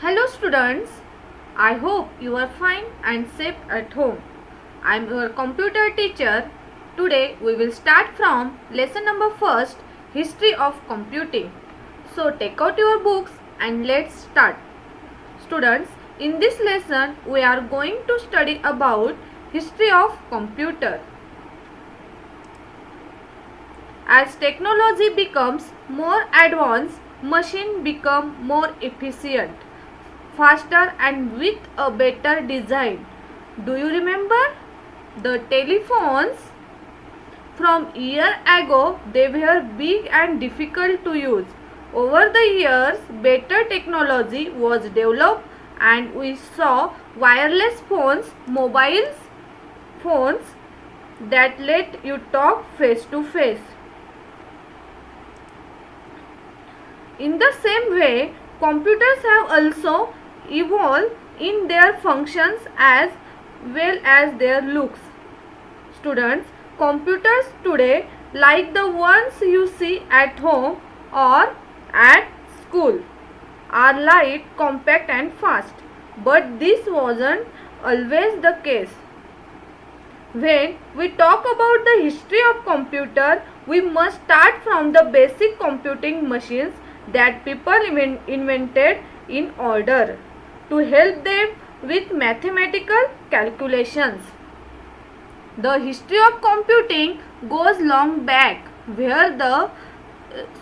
Hello students, I hope you are fine and safe at home. I am your computer teacher. Today we will start from lesson number first, History of Computing. So take out your books and let's start. Students, in this lesson we are going to study about history of computer. As technology becomes more advanced, machines become more efficient, faster and with a better design. Do you remember the telephones? From year ago, they were big and difficult to use. Over the years, better technology was developed and we saw wireless phones, phones that let you talk face to face. In the same way, computers have also evolved in their functions as well as their looks. Students, computers today, like the ones you see at home or at school, are light, compact and fast. But this wasn't always the case. When we talk about the history of computer, we must start from the basic computing machines that people invented in order to help them with mathematical calculations. The history of computing goes long back, where the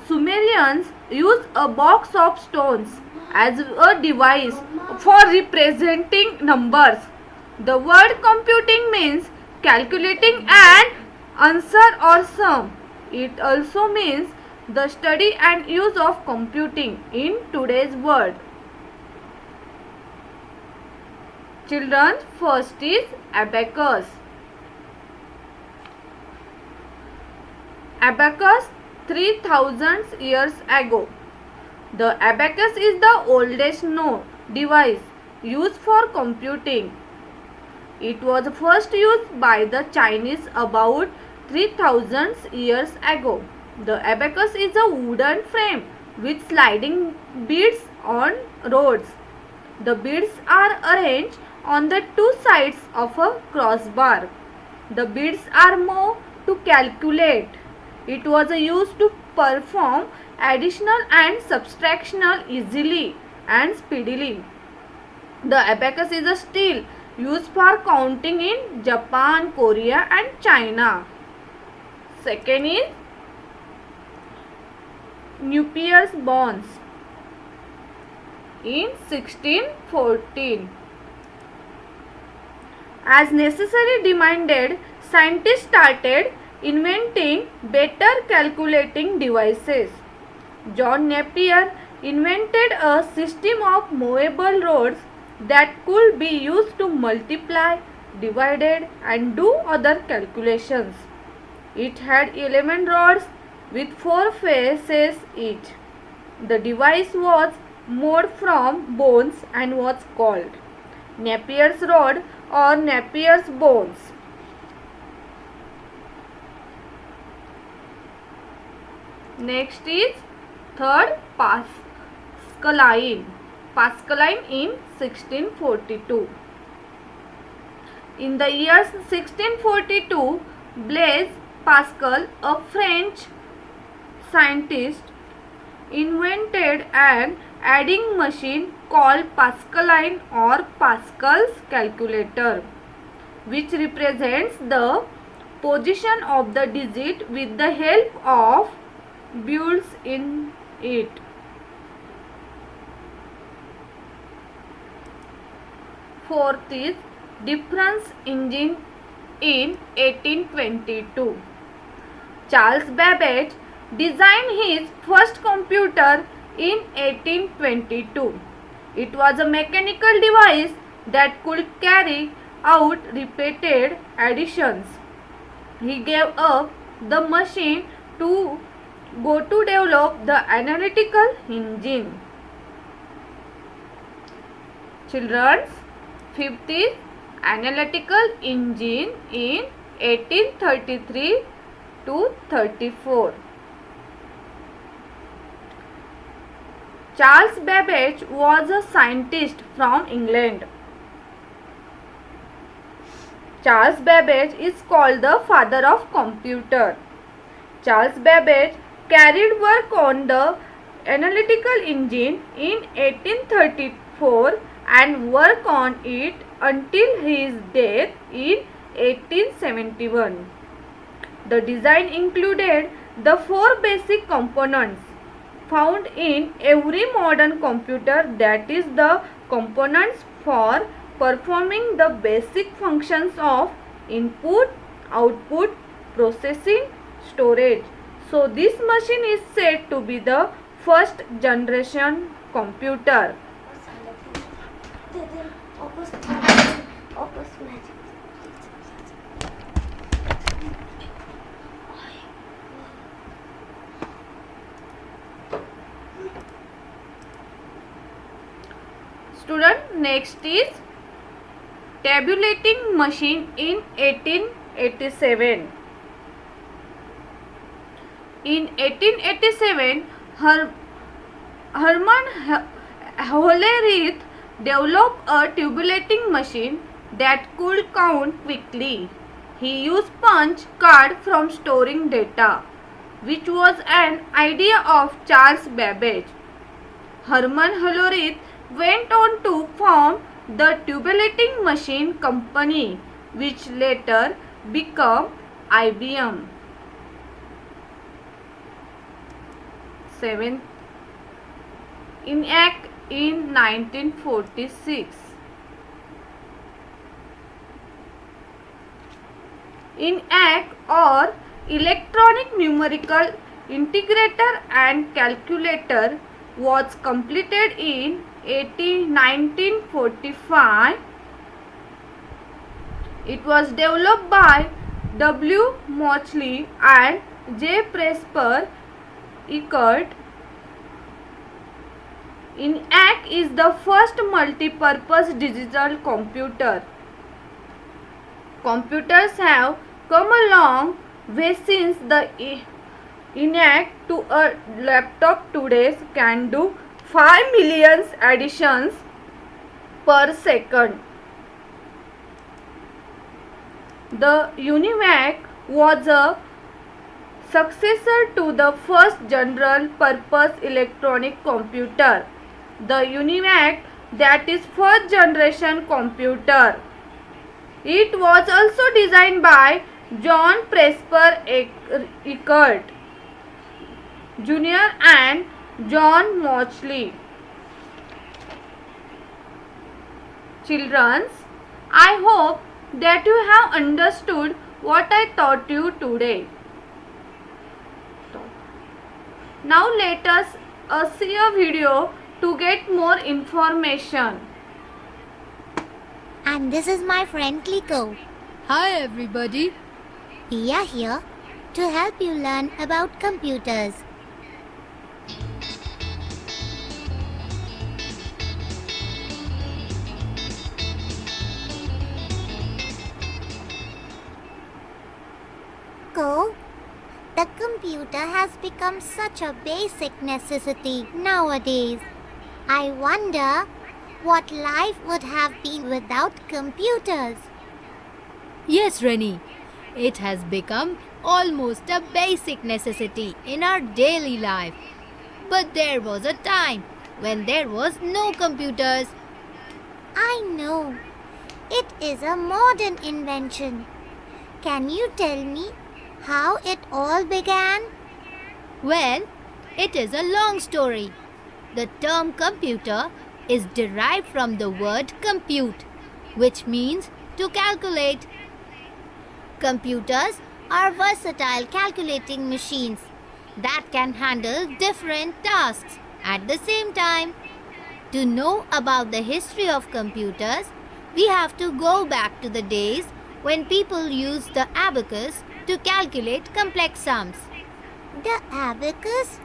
Sumerians used a box of stones as a device for representing numbers. The word computing means calculating an answer or sum. It also means the study and use of computing in today's world. Children, first is abacus. Abacus 3000 years ago. The abacus is the oldest known device used for computing. It was first used by the Chinese about 3000 years ago. The abacus is a wooden frame with sliding beads on rods. The beads are arranged on the two sides of a crossbar. The beads are moved to calculate. It was used to perform additional and subtractional easily and speedily. The abacus is a steel used for counting in Japan, Korea and China. Second is Napier's bonds in 1614. As necessary demanded, scientists started inventing better calculating devices. John Napier invented a system of movable rods that could be used to multiply, divide and do other calculations. It had 11 rods with 4 faces each. The device was made from bones and was called Napier's rod or Napier's bones. Next is third Pascaline. Pascaline in 1642. In the year 1642, Blaise Pascal, a French scientist, invented an adding machine called Pascaline or Pascal's calculator, which represents the position of the digit with the help of builds in it. Fourth is difference engine in 1822. Charles Babbage designed his first computer in 1822. It was a mechanical device that could carry out repeated additions. He gave up the machine to go to develop the analytical engine. Children's, fifth is analytical engine in 1833 to 34. Charles Babbage was a scientist from England. Charles Babbage is called the father of computer. Charles Babbage carried work on the analytical engine in 1834 and worked on it until his death in 1871. The design included the four basic components found in every modern computer, that is the components for performing the basic functions of input, output, processing, storage. So this machine is said to be the first generation computer. Student, next is tabulating machine in 1887. In 1887, Hermann Hollerith developed a tabulating machine that could count quickly. He used punch card from storing data, which was an idea of Charles Babbage. Hermann Hollerith went on to form the tabulating machine company, which later became IBM. 7th, ENIAC in 1946. ENIAC or Electronic Numerical Integrator and Calculator was completed in 1945. It was developed by W. Mauchly and J. Presper Eckert. ENIAC is the first multi-purpose digital computer. Computers have come a long way since the ENIAC to a laptop today can do 5 million additions per second. The ENIAC was a successor to the first general purpose electronic computer. The ENIAC, that is first generation computer. It was also designed by John Presper Eckert Jr. and John Mauchly. Children, I hope that you have understood what I taught you today. Now let us see a video to get more information. And this is my friend Kliko. Hi everybody. We are here to help you learn about computers. Go. The computer has become such a basic necessity nowadays. I wonder what life would have been without computers. Yes, Rennie. It has become almost a basic necessity in our daily life. But there was a time when there was no computers. I know. It is a modern invention. Can you tell me how it all began? Well, it is a long story. The term computer is derived from the word compute, which means to calculate. Computers are versatile calculating machines that can handle different tasks at the same time. To know about the history of computers, we have to go back to the days when people used the abacus to calculate complex sums. The abacus?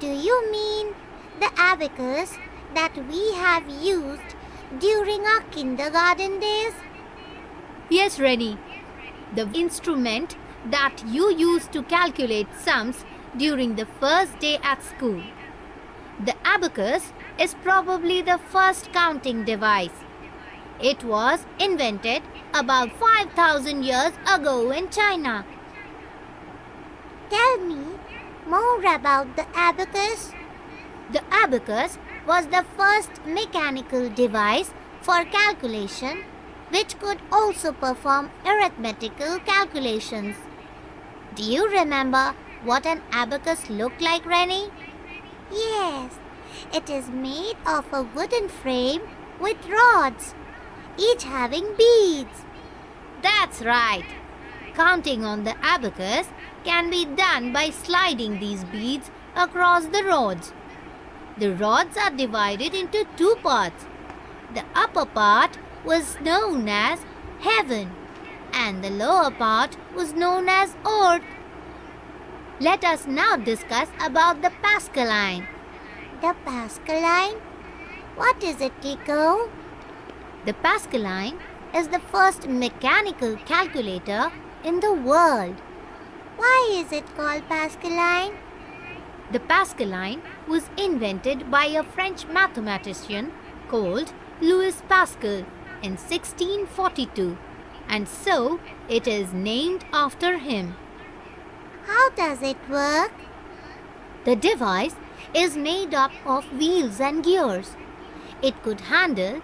Do you mean the abacus that we have used during our kindergarten days? Yes, Rennie. The instrument that you use to calculate sums during the first day at school. The abacus is probably the first counting device. It was invented about 5,000 years ago in China. Tell me more about the abacus. The abacus was the first mechanical device for calculation which could also perform arithmetical calculations. Do you remember what an abacus looked like, Rennie? Yes, it is made of a wooden frame with rods, each having beads. That's right. Counting on the abacus can be done by sliding these beads across the rods. The rods are divided into two parts. The upper part was known as heaven and the lower part was known as earth. Let us now discuss about the Pascaline. The Pascaline? What is it, Kiko? The Pascaline is the first mechanical calculator in the world. Why is it called Pascaline? The Pascaline was invented by a French mathematician called Louis Pascal in 1642, and so it is named after him. How does it work? The device is made up of wheels and gears. It could handle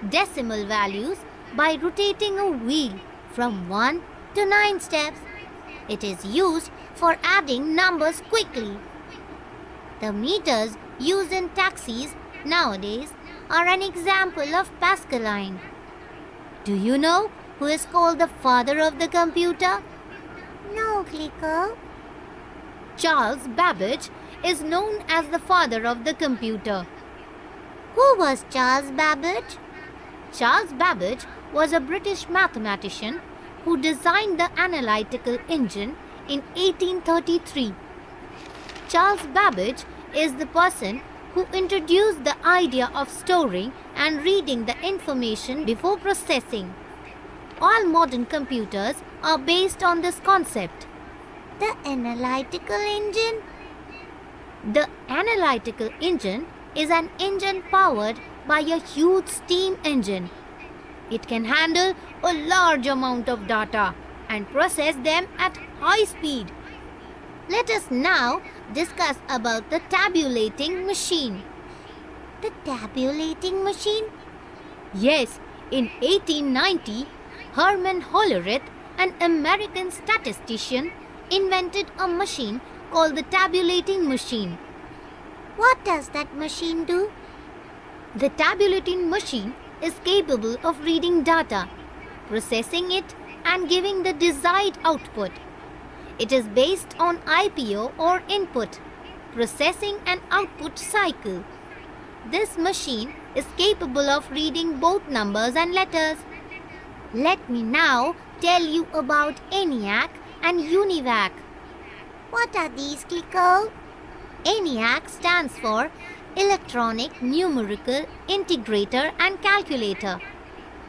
decimal values by rotating a wheel from 1 to 9 steps. It is used for adding numbers quickly. The meters used in taxis nowadays are an example of Pascaline. Do you know who is called the father of the computer? No, Kiko. Charles Babbage is known as the father of the computer. Who was Charles Babbage? Charles Babbage was a British mathematician who designed the analytical engine in 1833. Charles Babbage is the person who introduced the idea of storing and reading the information before processing. All modern computers are based on this concept. The analytical engine? The analytical engine is an engine powered by a huge steam engine. It can handle a large amount of data and process them at high speed. Let us now discuss about the tabulating machine. The tabulating machine? Yes, in 1890, Herman Hollerith, an American statistician, invented a machine called the tabulating machine. What does that machine do? The tabulating machine is capable of reading data, processing it, and giving the desired output. It is based on IPO or input, processing and output cycle. This machine is capable of reading both numbers and letters. Let me now tell you about ENIAC and UNIVAC. What are these, Kiko? ENIAC stands for Electronic Numerical Integrator and Calculator.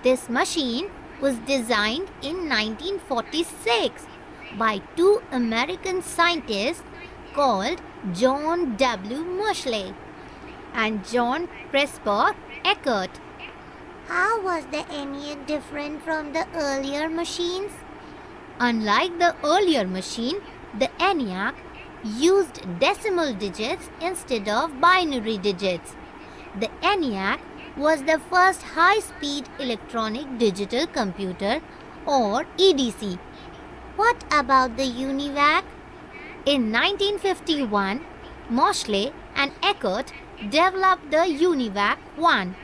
This machine was designed in 1946 by two American scientists called John W. Moseley and John Presper Eckert. How was the ENIAC different from the earlier machines? Unlike the earlier machine, the ENIAC used decimal digits instead of binary digits. The ENIAC was the first high-speed electronic digital computer or EDC. What about the UNIVAC? In 1951, Moseley and Eckert developed the UNIVAC 1.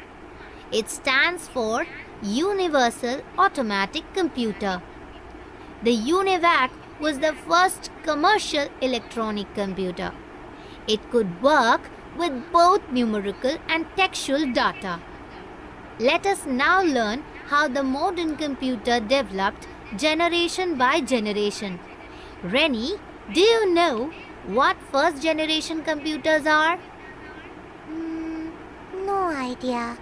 It stands for Universal Automatic Computer. The UNIVAC was the first commercial electronic computer. It could work with both numerical and textual data. Let us now learn how the modern computer developed generation by generation. Rennie, do you know what first generation computers are? No idea.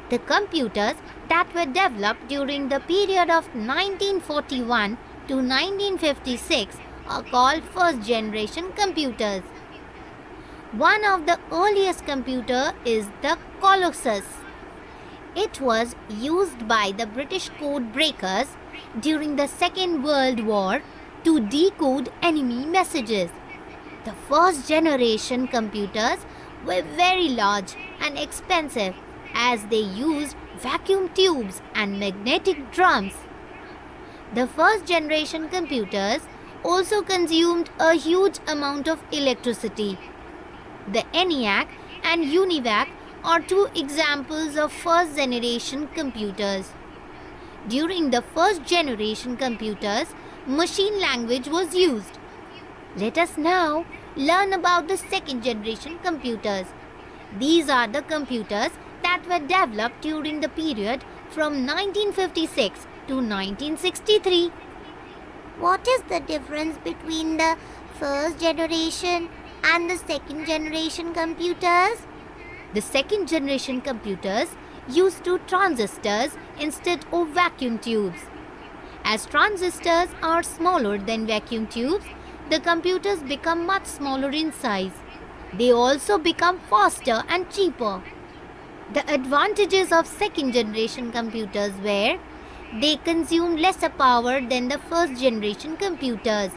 The computers that were developed during the period of 1941 to 1956 are called first generation computers. One of the earliest computer is the Colossus. It was used by the British code breakers during the Second World War to decode enemy messages. The first generation computers were very large and expensive as they used vacuum tubes and magnetic drums. The first generation computers also consumed a huge amount of electricity. The ENIAC and UNIVAC are two examples of first generation computers. During the first generation computers, machine language was used. Let us now learn about the second generation computers. These are the computers that were developed during the period from 1956 to 1963. What is the difference between the first generation and the second generation computers? The second generation computers used two transistors instead of vacuum tubes. As transistors are smaller than vacuum tubes, the computers become much smaller in size. They also become faster and cheaper. The advantages of second generation computers were they consume lesser power than the first generation computers.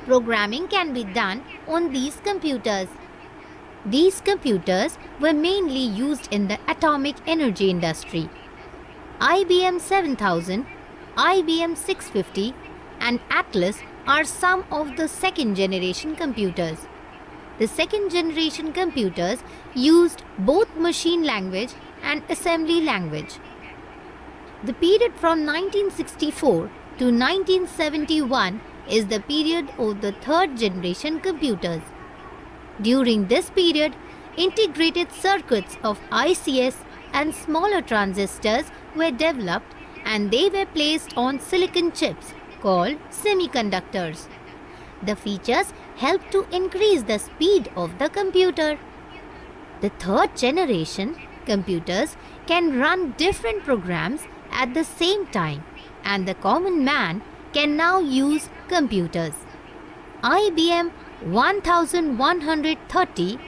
Programming can be done on these computers. These computers were mainly used in the atomic energy industry. IBM 7000, IBM 650 and Atlas are some of the second generation computers. The second generation computers used both machine language and assembly language. The period from 1964 to 1971 is the period of the third generation computers. During this period, integrated circuits of ICs and smaller transistors were developed and they were placed on silicon chips called semiconductors. The features help to increase the speed of the computer. The third generation computers can run different programs at the same time and the common man can now use computers. IBM 1130,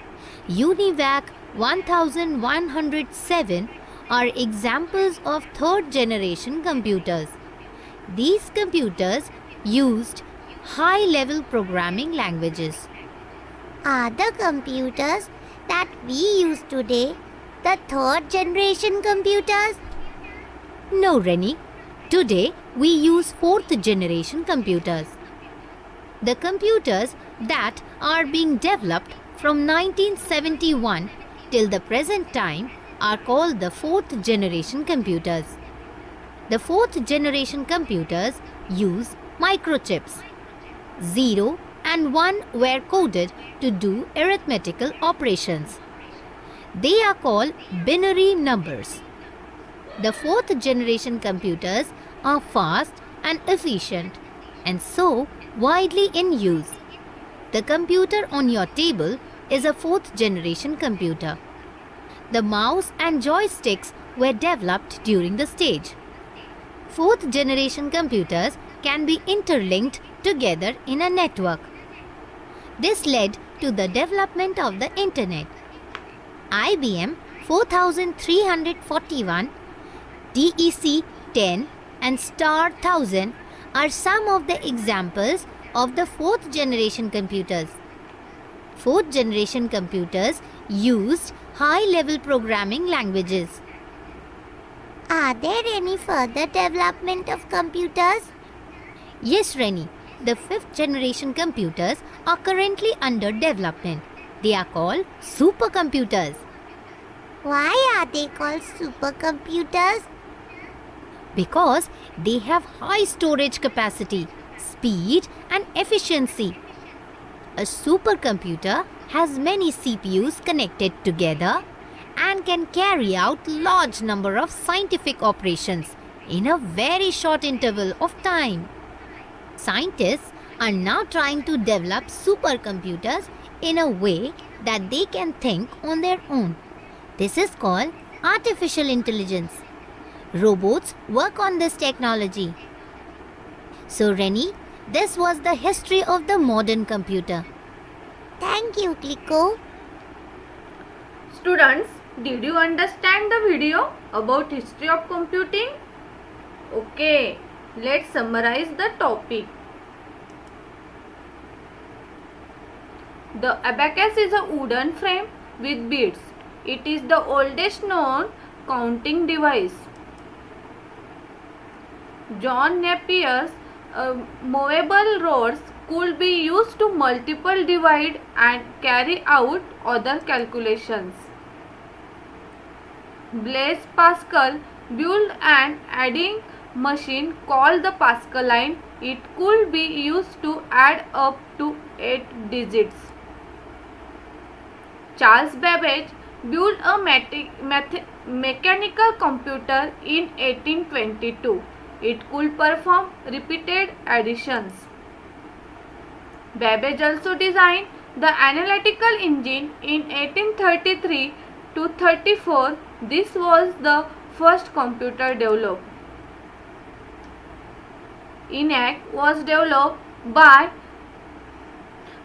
UNIVAC 1107 are examples of third generation computers. These computers used high-level programming languages. Are the computers that we use today the third generation computers? No, Rennie. Today we use fourth generation computers. The computers that are being developed from 1971 till the present time are called the fourth generation computers. The fourth generation computers use microchips. 0 and 1 were coded to do arithmetical operations. They are called binary numbers. The fourth generation computers are fast and efficient and so widely in use. The computer on your table is a fourth generation computer. The mouse and joysticks were developed during the stage. Fourth generation computers can be interlinked together in a network. This led to the development of the internet. IBM 4341, DEC 10 and Star 1000 are some of the examples of the fourth generation computers. Fourth generation computers used high-level programming languages. Are there any further development of computers? Yes, Rennie. The fifth generation computers are currently under development. They are called supercomputers. Why are they called supercomputers? Because they have high storage capacity, speed and efficiency. A supercomputer has many CPUs connected together and can carry out large number of scientific operations in a very short interval of time. Scientists are now trying to develop supercomputers in a way that they can think on their own. This is called artificial intelligence. Robots work on this technology. So, Rennie, this was the history of the modern computer. Thank you, Kliko. Students, did you understand the video about history of computing? Okay, let's summarize the topic. The abacus is a wooden frame with beads. It is the oldest known counting device. John Napier's movable rods could be used to multiple divide and carry out other calculations. Blaise Pascal built an adding machine called the Pascaline. It could be used to add up to 8 digits. Charles Babbage built a mechanical computer in 1822. It could perform repeated additions. Babbage also designed the analytical engine in 1833 to 34. This was the first computer developed. ENIAC was developed by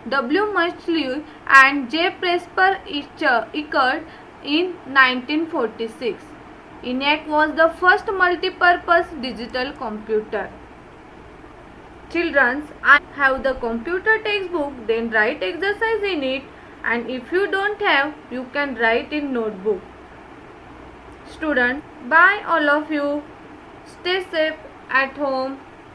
W. Macaulay and J. Presper Eckert in 1946. ENIAC was the first multi-purpose digital computer. Children, I have the computer textbook, then write exercise in it, and if you don't have, you can write in notebook. Student, bye all of you. Stay safe at home.